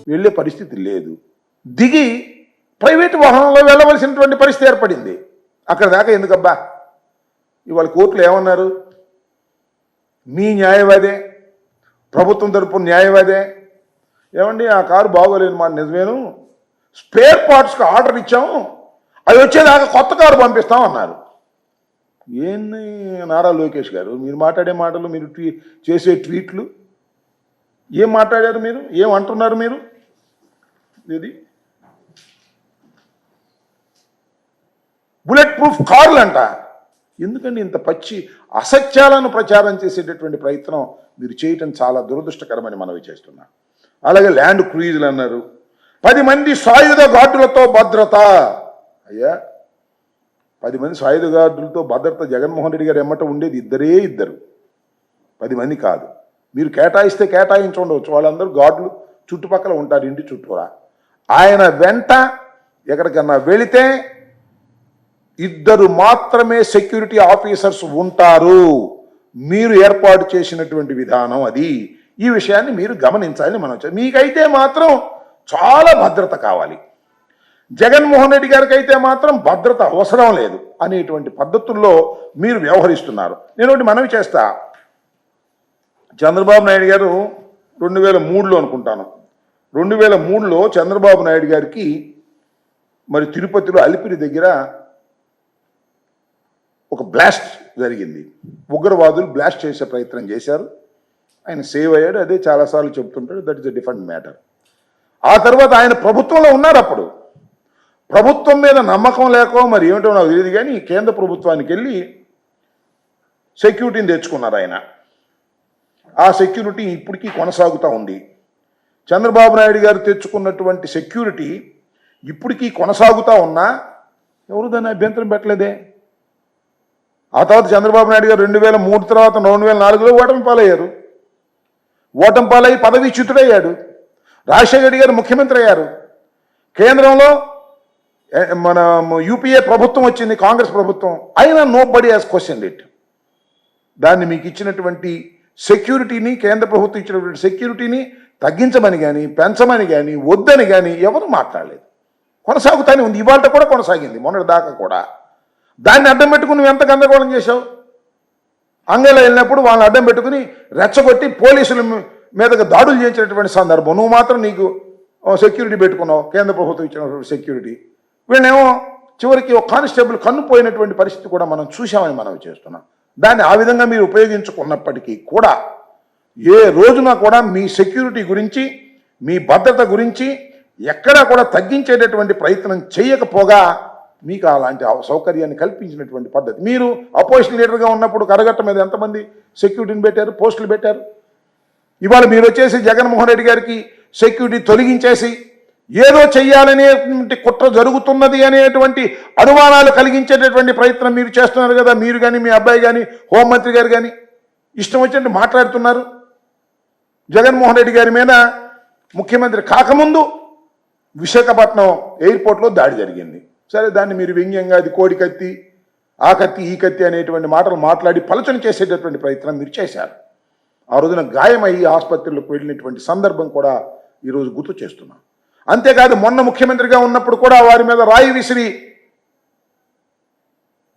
వెళ్ళే పరిస్థితి లేదు. దిగి ప్రైవేటు వాహనంలో వెళ్ళవలసినటువంటి పరిస్థితి ఏర్పడింది. అక్కడ దాకా ఎందుకబ్బా? ఇవాళ కోర్టులు ఏమన్నారు? మీ న్యాయవాదే, ప్రభుత్వం తరపున న్యాయవాదే, ఏమండి ఆ కారు బాగోలేదు మాట నిజమేను, స్పేర్ పార్ట్స్కి ఆర్డర్ ఇచ్చాము, అవి వచ్చేదాకా కొత్త కారు పంపిస్తాం అన్నారు. ఏంది నారా లోకేష్ గారు మీరు మాట్లాడే మాటలు, మీరు చేసే ట్వీట్లు, ఏం మాట్లాడారు మీరు? ఏం అంటున్నారు మీరు? ఇది బుల్లెట్ ప్రూఫ్ కార్లు అంట. ఎందుకండి ఇంత పచ్చి అసత్యాలను ప్రచారం చేసేటటువంటి ప్రయత్నం మీరు చేయటం చాలా దురదృష్టకరమని మనవి చేస్తున్నా. అలాగే ల్యాండ్ క్రూయిజులు అన్నారు. 10 మంది సాయుధ గార్డులతో భద్రత. అయ్యా 10 మంది సాయుధ గార్డులతో భద్రత జగన్మోహన్ రెడ్డి గారు ఎమ్మట ఉండేది ఇద్దరు, 10 మంది కాదు. మీరు కేటాయిస్తే కేటాయించుండవచ్చు, వాళ్ళందరూ గార్డులు చుట్టుపక్కల ఉంటారు, ఇంటి చుట్టూరా. ఆయన వెంట ఎక్కడికన్నా వెళితే 2 మాత్రమే సెక్యూరిటీ ఆఫీసర్స్ ఉంటారు. మీరు ఏర్పాటు చేసినటువంటి విధానం అది. ఈ విషయాన్ని మీరు గమనించాలని మనం. మీకైతే మాత్రం చాలా భద్రత కావాలి, జగన్మోహన్ రెడ్డి గారికి అయితే మాత్రం భద్రత అవసరం లేదు అనేటువంటి పద్ధతుల్లో మీరు వ్యవహరిస్తున్నారు. నేను ఒకటి మనవి చేస్తా. చంద్రబాబు నాయుడు గారు 2003లో అనుకుంటాను, 2003లో చంద్రబాబు నాయుడు గారికి మరి తిరుపతిలో అలిపిరి దగ్గర ఒక బ్లాస్ట్ జరిగింది. ఉగ్రవాదులు బ్లాస్ట్ చేసే ప్రయత్నం చేశారు. ఆయన సేవ్ అయ్యాడు. అదే చాలాసార్లు చెప్తుంటాడు. That is a different matter. ఆ తర్వాత ఆయన ప్రభుత్వంలో ఉన్నారు. అప్పుడు ప్రభుత్వం మీద నమ్మకం లేకో మరి ఏమిటో నాకు తెలియదు కానీ కేంద్ర ప్రభుత్వానికి వెళ్ళి సెక్యూరిటీని తెచ్చుకున్నారు ఆయన. ఆ సెక్యూరిటీ ఇప్పటికీ కొనసాగుతూ ఉంది. చంద్రబాబు నాయుడు గారు తెచ్చుకున్నటువంటి సెక్యూరిటీ ఇప్పటికీ కొనసాగుతూ ఉన్నా ఎవరు దాన్ని అభ్యంతరం పెట్టలేదే. ఆ తర్వాత చంద్రబాబు నాయుడు గారు 2003 తర్వాత 2004లో ఓటమి పాలయ్యారు. ఓటమి పాలయ్యి పదవీచ్యుతుడయ్యాడు. రాజశేఖర రెడ్డి గారు ముఖ్యమంత్రి అయ్యారు. కేంద్రంలో మన యూపీఏ ప్రభుత్వం వచ్చింది, కాంగ్రెస్ ప్రభుత్వం. అయినా నోబడీ హాస్ క్వశ్చన్డ్ ఇట్. దాన్ని మీకు ఇచ్చినటువంటి సెక్యూరిటీని, కేంద్ర ప్రభుత్వం ఇచ్చినటువంటి సెక్యూరిటీని తగ్గించమని కానీ పెంచమని కానీ వద్దని కానీ ఎవరు మాట్లాడలేదు. కొనసాగుతానే ఉంది. ఇవాళ కూడా కొనసాగింది, మొన్నటి దాకా కూడా. దాన్ని అడ్డం పెట్టుకుని నువ్వు ఎంత గందరగోళం చేశావు? అంగలో వెళ్ళినప్పుడు వాళ్ళని అడ్డం పెట్టుకుని రెచ్చగొట్టి పోలీసుల మీదకి దాడులు చేయించినటువంటి సందర్భం. నువ్వు మాత్రం నీకు సెక్యూరిటీ పెట్టుకున్నావు, కేంద్ర ప్రభుత్వం ఇచ్చినటువంటి సెక్యూరిటీ. వీళ్ళేమో చివరికి ఒక కానిస్టేబుల్ కన్ను పోయినటువంటి పరిస్థితి కూడా మనం చూసామని మనం చేస్తున్నాం. దాన్ని ఆ విధంగా మీరు ఉపయోగించుకున్నప్పటికీ కూడా ఏ రోజున కూడా మీ సెక్యూరిటీ గురించి, మీ భద్రత గురించి ఎక్కడా కూడా తగ్గించేటటువంటి ప్రయత్నం చేయకపోగా మీకు అలాంటి సౌకర్యాన్ని కల్పించినటువంటి పద్ధతి. మీరు అపోజిషన్ లీడర్గా ఉన్నప్పుడు కరగట్ట మీద ఎంతమంది సెక్యూరిటీని పెట్టారు, పోస్టులు పెట్టారు. ఇవాళ మీరు వచ్చేసి జగన్మోహన్ రెడ్డి గారికి సెక్యూరిటీ తొలగించేసి ఏదో చెయ్యాలనేటువంటి కుట్ర జరుగుతున్నది అనేటువంటి అనుమానాలు కలిగించేటటువంటి ప్రయత్నం మీరు చేస్తున్నారు కదా. మీరు కానీ మీ అబ్బాయి కానీ హోంమంత్రి గారు కానీ ఇష్టం వచ్చినట్టు మాట్లాడుతున్నారు. జగన్మోహన్ రెడ్డి గారి మీద ముఖ్యమంత్రి కాకముందు విశాఖపట్నం ఎయిర్పోర్ట్లో దాడి జరిగింది. సరే, దాన్ని మీరు వ్యంగ్యంగా అది కోడి కత్తి, ఆ కత్తి, ఈ కత్తి అనేటువంటి మాటలు మాట్లాడి పలచన చేసేటటువంటి ప్రయత్నం మీరు చేశారు. ఆ రోజున గాయమయ్యి ఆసుపత్రులకు వెళ్ళినటువంటి సందర్భం కూడా ఈరోజు గుర్తు చేస్తున్నాం. అంతేకాదు మొన్న ముఖ్యమంత్రిగా ఉన్నప్పుడు కూడా వారి మీద రాయి విసిరి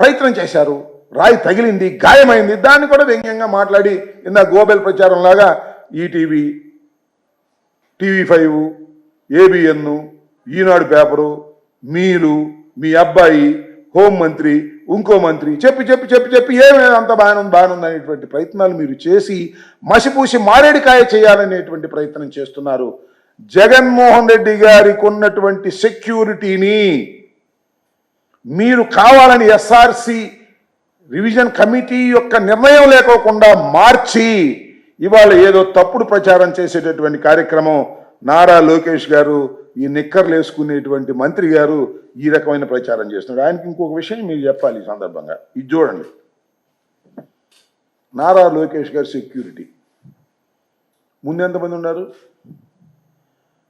ప్రయత్నం చేశారు. రాయి తగిలింది, గాయమైంది. దాన్ని కూడా వ్యంగ్యంగా మాట్లాడి ఇందా గోబెల్ ప్రచారం లాగా ఈటీవీ, TV5, ABN, ఈనాడు పేపరు, మీరు, మీ అబ్బాయి, హోంమంత్రి, ఇంకో మంత్రి చెప్పి ఏమే అంత బాగానుంది అనేటువంటి ప్రయత్నాలు మీరు చేసి మసిపూసి మారేడికాయ చేయాలనేటువంటి ప్రయత్నం చేస్తున్నారు. జగన్మోహన్ రెడ్డి గారికి ఉన్నటువంటి సెక్యూరిటీని మీరు కావాలని SRC రివిజన్ కమిటీ యొక్క నిర్ణయం లేకోకుండా మార్చి ఇవాళ ఏదో తప్పుడు ప్రచారం చేసేటటువంటి కార్యక్రమం నారా లోకేష్ గారు, ఈ నిక్కర్లు వేసుకునేటువంటి మంత్రి గారు ఈ రకమైన ప్రచారం చేస్తున్నారు. ఆయనకి ఇంకొక విషయం మీరు చెప్పాలి ఈ సందర్భంగా. ఇది చూడండి, నారా లోకేష్ గారు సెక్యూరిటీ ముందు ఎంతమంది ఉన్నారు,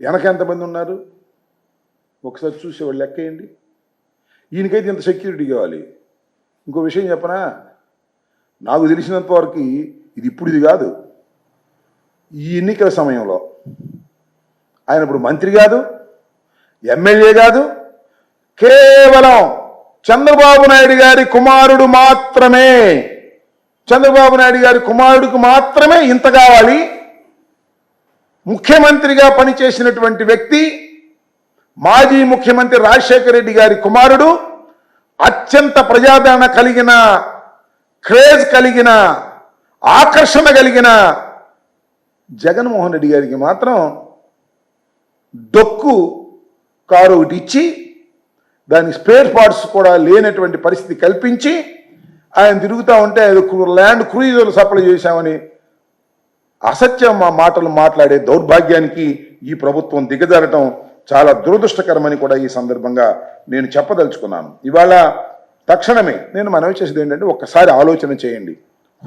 వెనక ఎంతమంది ఉన్నారు, ఒకసారి చూసేవాళ్ళు లెక్కేయండి. ఈయనకైతే ఇంత సెక్యూరిటీ కావాలి. ఇంకో విషయం చెప్పనా, నాకు తెలిసినంత వరకు ఇది ఇప్పుడు ఇది కాదు, ఈ ఎన్నికల సమయంలో ఆయన ఇప్పుడు మంత్రి కాదు, ఎమ్మెల్యే కాదు, కేవలం చంద్రబాబు నాయుడు గారి కుమారుడు మాత్రమే. చంద్రబాబు నాయుడు గారి కుమారుడికి మాత్రమే ఇంత కావాలి. ముఖ్యమంత్రిగా పనిచేసినటువంటి వ్యక్తి, మాజీ ముఖ్యమంత్రి రాజశేఖర రెడ్డి గారి కుమారుడు, అత్యంత ప్రజాదరణ కలిగిన, క్రేజ్ కలిగిన, ఆకర్షణ కలిగిన జగన్మోహన్ రెడ్డి గారికి మాత్రం డొక్కు కారు ఒకటి ఇచ్చి దాని స్పేర్ పార్ట్స్ కూడా లేనటువంటి పరిస్థితి కల్పించి ఆయన తిరుగుతూ ఉంటే ల్యాండ్ క్రూయిజర్లు సప్లై చేశామని అసత్యం మాటలు మాట్లాడే దౌర్భాగ్యానికి ఈ ప్రభుత్వం దిగజారటం చాలా దురదృష్టకరమని కూడా ఈ సందర్భంగా నేను చెప్పదలుచుకున్నాను. ఇవాళ తక్షణమే నేను మనవి చేసేది ఏంటంటే, ఒక్కసారి ఆలోచన చేయండి,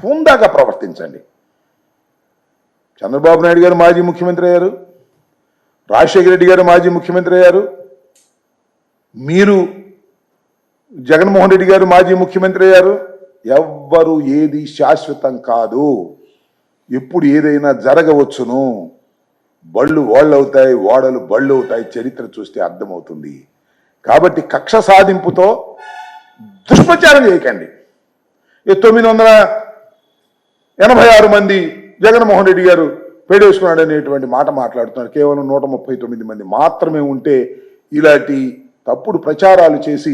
హుందాగా ప్రవర్తించండి. చంద్రబాబు నాయుడు గారు మాజీ ముఖ్యమంత్రి అయ్యారు, రాజశేఖర రెడ్డి గారు మాజీ ముఖ్యమంత్రి అయ్యారు, మీరు జగన్మోహన్ రెడ్డి గారు మాజీ ముఖ్యమంత్రి అయ్యారు. ఎవ్వరు ఏది శాశ్వతం కాదు, ఎప్పుడు ఏదైనా జరగవచ్చును. బళ్ళు ఓళ్ళు అవుతాయి, ఓడలు బళ్ళు అవుతాయి. చరిత్ర చూస్తే అర్థమవుతుంది. కాబట్టి కక్ష సాధింపుతో దుష్ప్రచారం చేయకండి. 986 మంది జగన్మోహన్ రెడ్డి గారు పేడేసుకున్నాడు అనేటువంటి మాట మాట్లాడుతున్నారు. కేవలం 139 మంది మాత్రమే ఉంటే ఇలాంటి తప్పుడు ప్రచారాలు చేసి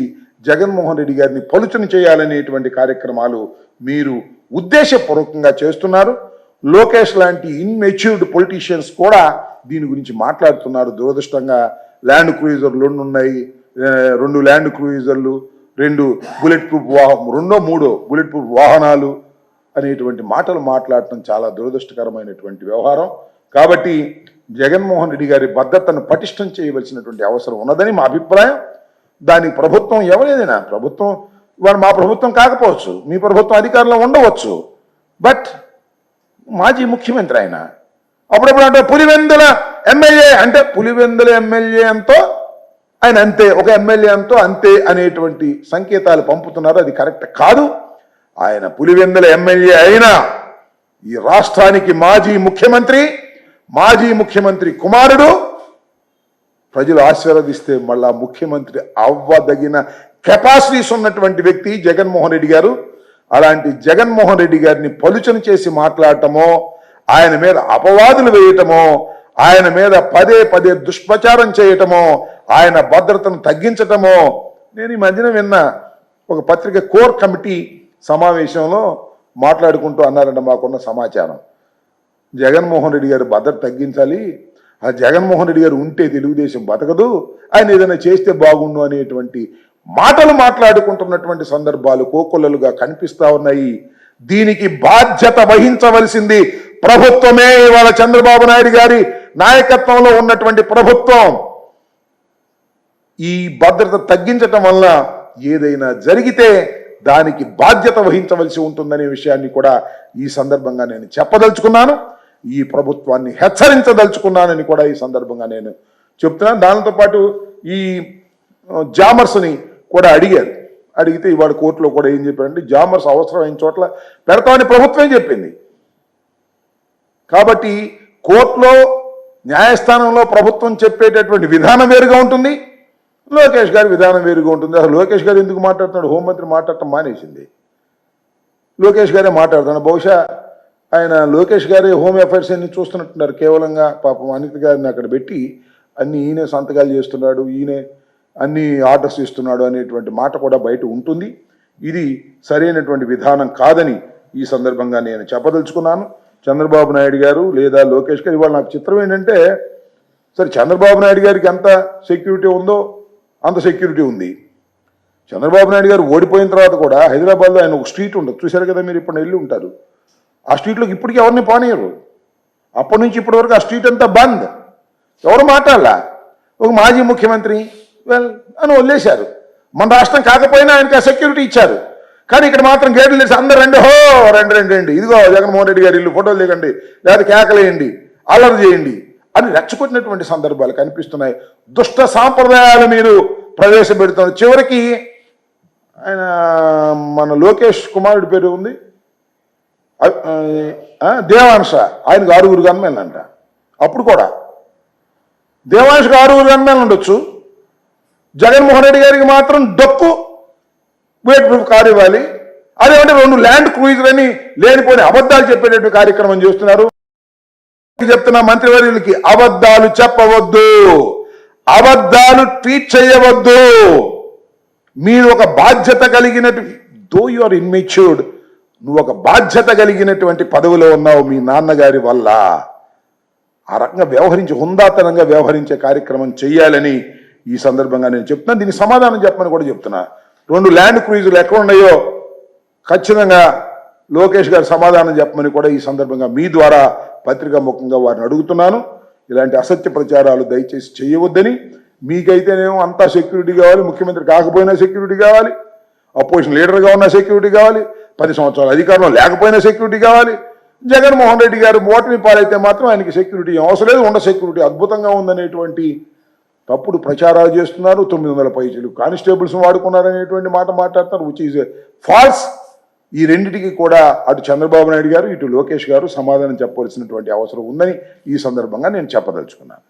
జగన్మోహన్ రెడ్డి గారిని పలుచన చేయాలనేటువంటి కార్యక్రమాలు మీరు ఉద్దేశపూర్వకంగా చేస్తున్నారు. లోకేష్ లాంటి ఇన్మెచ్యూర్డ్ పొలిటీషియన్స్ కూడా దీని గురించి మాట్లాడుతున్నారు. దురదృష్టంగా ల్యాండ్ క్రూయిజర్లు 2 ఉన్నాయి, 2 ల్యాండ్ క్రూయిజర్లు, 2 బుల్లెట్ ప్రూఫ్ బుల్లెట్ ప్రూఫ్ వాహనాలు అనేటువంటి మాటలు మాట్లాడటం చాలా దురదృష్టకరమైనటువంటి వ్యవహారం. కాబట్టి జగన్మోహన్ రెడ్డి గారి భద్రతను పటిష్టం చేయవలసినటువంటి అవసరం ఉన్నదని మా అభిప్రాయం. దానికి ప్రభుత్వం ఎవరేదైనా ప్రభుత్వం, ఇవాళ మా ప్రభుత్వం కాకపోవచ్చు, మీ ప్రభుత్వం అధికారంలో ఉండవచ్చు, బట్ మాజీ ముఖ్యమంత్రి ఆయన. అప్పుడప్పుడు అంటే పులివెందుల ఎమ్మెల్యే అంటే పులివెందుల ఎమ్మెల్యే అంతో ఆయన అంతే, ఒక ఎమ్మెల్యే అంతో అంతే అనేటువంటి సంకేతాలు పంపుతున్నారు. అది కరెక్ట్ కాదు. ఆయన పులివెందుల ఎమ్మెల్యే అయినా ఈ రాష్ట్రానికి మాజీ ముఖ్యమంత్రి కుమారుడు. ప్రజలు ఆశీర్వదిస్తే మళ్ళా ముఖ్యమంత్రి అవ్వదగిన కెపాసిటీస్ ఉన్నటువంటి వ్యక్తి జగన్మోహన్ రెడ్డి గారు. అలాంటి జగన్మోహన్ రెడ్డి గారిని పలుచన చేసి మాట్లాడటమో, ఆయన మీద అపవాదులు వేయటమో, ఆయన మీద పదే పదే దుష్ప్రచారం చేయటమో, ఆయన భద్రతను తగ్గించటమో. నేను ఈ మధ్యన విన్న ఒక పత్రిక కోర్ కమిటీ సమావేశంలో మాట్లాడుకుంటూ అన్నారంట, మాకున్న సమాచారం, జగన్మోహన్ రెడ్డి గారు భద్రత తగ్గించాలి, ఆ జగన్మోహన్ రెడ్డి గారు ఉంటే తెలుగుదేశం బతకదు, ఆయన ఏదైనా చేస్తే బాగుండు అనేటువంటి మాటలు మాట్లాడుకుంటున్నటువంటి సందర్భాలు కోకొల్లలుగా కనిపిస్తా ఉన్నాయి. దీనికి బాధ్యత వహించవలసింది ప్రభుత్వమే. ఇవాళ చంద్రబాబు నాయుడు గారి నాయకత్వంలో ఉన్నటువంటి ప్రభుత్వం ఈ భద్రత తగ్గించటం వల్ల ఏదైనా జరిగితే దానికి బాధ్యత వహించవలసి ఉంటుందనే విషయాన్ని కూడా ఈ సందర్భంగా నేను చెప్పదలుచుకున్నాను. ఈ ప్రభుత్వాన్ని హెచ్చరించదలుచుకున్నానని కూడా ఈ సందర్భంగా నేను చెప్తున్నాను. దానితో పాటు ఈ జామర్స్ని కూడా అడిగితే ఇవాళ కోర్టులో కూడా ఏం చెప్పారంటే, జామర్స్ అవసరమైన చోట్ల పెడతామని ప్రభుత్వం చెప్పింది. కాబట్టి కోర్టులో, న్యాయస్థానంలో ప్రభుత్వం చెప్పేటటువంటి విధానం వేరుగా ఉంటుంది, లోకేష్ గారి విధానం వేరుగా ఉంటుంది. అసలు లోకేష్ గారు ఎందుకు మాట్లాడుతున్నాడు? హోంమంత్రి మాట్లాడటం మానేసింది, లోకేష్ గారే మాట్లాడుతున్నాడు. బహుశా ఆయన లోకేష్ గారే హోమ్ అఫైర్స్ అన్ని చూస్తున్నట్టున్నారు. కేవలంగా పాపం అనిత గారిని అక్కడ పెట్టి అన్ని ఈయనే సంతకాలు చేస్తున్నాడు, ఈయనే అన్ని ఆర్డర్స్ ఇస్తున్నాడు అనేటువంటి మాట కూడా బయట ఉంటుంది. ఇది సరైనటువంటి విధానం కాదని ఈ సందర్భంగా నేను చెప్పదలుచుకున్నాను. చంద్రబాబు నాయుడు గారు లేదా లోకేష్ గారు, ఇవాళ నాకు చిత్రం ఏంటంటే, సరే చంద్రబాబు నాయుడు గారికి ఎంత సెక్యూరిటీ ఉందో అంత సెక్యూరిటీ ఉంది. చంద్రబాబు నాయుడు గారు ఓడిపోయిన తర్వాత కూడా హైదరాబాద్లో ఆయన ఒక స్ట్రీట్ ఉండదు, చూశారు కదా మీరు, ఇప్పుడు వెళ్ళి ఉంటారు. ఆ స్ట్రీట్లోకి ఇప్పటికీ ఎవరిని పోనీయరు. అప్పటి నుంచి ఇప్పటి వరకు ఆ స్ట్రీట్ అంతా బంద్, ఎవరు మాట్లాడలా. ఒక మాజీ ముఖ్యమంత్రి అని వదిలేశారు. మన రాష్ట్రం కాకపోయినా ఆయనకి ఆ సెక్యూరిటీ ఇచ్చారు. కానీ ఇక్కడ మాత్రం గేట్లు తెరిచి అందరు రండి, రండి, ఇదిగో జగన్మోహన్ రెడ్డి గారి ఇల్లు, ఫోటోలు దిగండి, లేదా కేకలేయండి, అల్లరి చేయండి అని రెచ్చగొట్టినటువంటి సందర్భాలు కనిపిస్తున్నాయి. దుష్ట సాంప్రదాయాలు మీరు ప్రవేశపెడుతున్నారు. చివరికి ఆయన మన లోకేష్ కుమారుడి పేరు ఉంది దేవాంశ, ఆయనకు 6 గన్మెన్లంట. అప్పుడు కూడా దేవాంష్కి 6 గన్మెన్లు ఉండొచ్చు, జగన్మోహన్ రెడ్డి గారికి మాత్రం డొక్కు బుల్లెట్ ప్రూఫ్ కారు ఇవ్వాలి. అదేమంటే 2 ల్యాండ్ క్రూయిజర్లని లేనిపోని అబద్ధాలు చెప్పేటట్టు కార్యక్రమం చేస్తున్నారు. చెప్తున్న మంత్రివర్యులకి అబద్ధాలు చెప్పవద్దు, అబద్ధాలు ట్వీట్ చేయవద్దు. మీరు ఒక బాధ్యత కలిగినట్టు, దో యు ఆర్ ఇన్మెచ్యూర్డ్, నువ్వు ఒక బాధ్యత కలిగినటువంటి పదవిలో ఉన్నావు మీ నాన్నగారి వల్ల. ఆ రకంగా వ్యవహరించి హుందాతనంగా వ్యవహరించే కార్యక్రమం చేయాలని ఈ సందర్భంగా నేను చెప్తున్నాను. దీనికి సమాధానం చెప్పమని కూడా చెప్తున్నా. 2 ల్యాండ్ క్రూయిజర్లు ఎక్కడ ఉన్నాయో ఖచ్చితంగా లోకేష్ గారు సమాధానం చెప్పమని కూడా ఈ సందర్భంగా మీ ద్వారా పత్రికా ముఖంగా వారిని అడుగుతున్నాను. ఇలాంటి అసత్య ప్రచారాలు దయచేసి చేయవద్దని. మీకైతేనేమో అంతా సెక్యూరిటీ కావాలి, ముఖ్యమంత్రి కాకపోయినా సెక్యూరిటీ కావాలి, అపోజిషన్ లీడర్గా ఉన్న సెక్యూరిటీ కావాలి, 10 సంవత్సరాల అధికారంలో లేకపోయినా సెక్యూరిటీ కావాలి. జగన్మోహన్ రెడ్డి గారు ఓటమి పాలైతే మాత్రం ఆయనకి సెక్యూరిటీ అవసరం లేదు, ఉన్న సెక్యూరిటీ అద్భుతంగా ఉందనేటువంటి తప్పుడు ప్రచారాలు చేస్తున్నారు. 900 పైచీలు కానిస్టేబుల్స్ వాడుకున్నారనేటువంటి మాట మాట్లాడుతున్నారు, విచ్ ఈజ్ ఫాల్స్. ఈ రెండిటికి కూడా అటు చంద్రబాబు నాయుడు గారు, ఇటు లోకేష్ గారు సమాధానం చెప్పవలసినటువంటి అవసరం ఉందని ఈ సందర్భంగా నేను చెప్పదలుచుకున్నాను.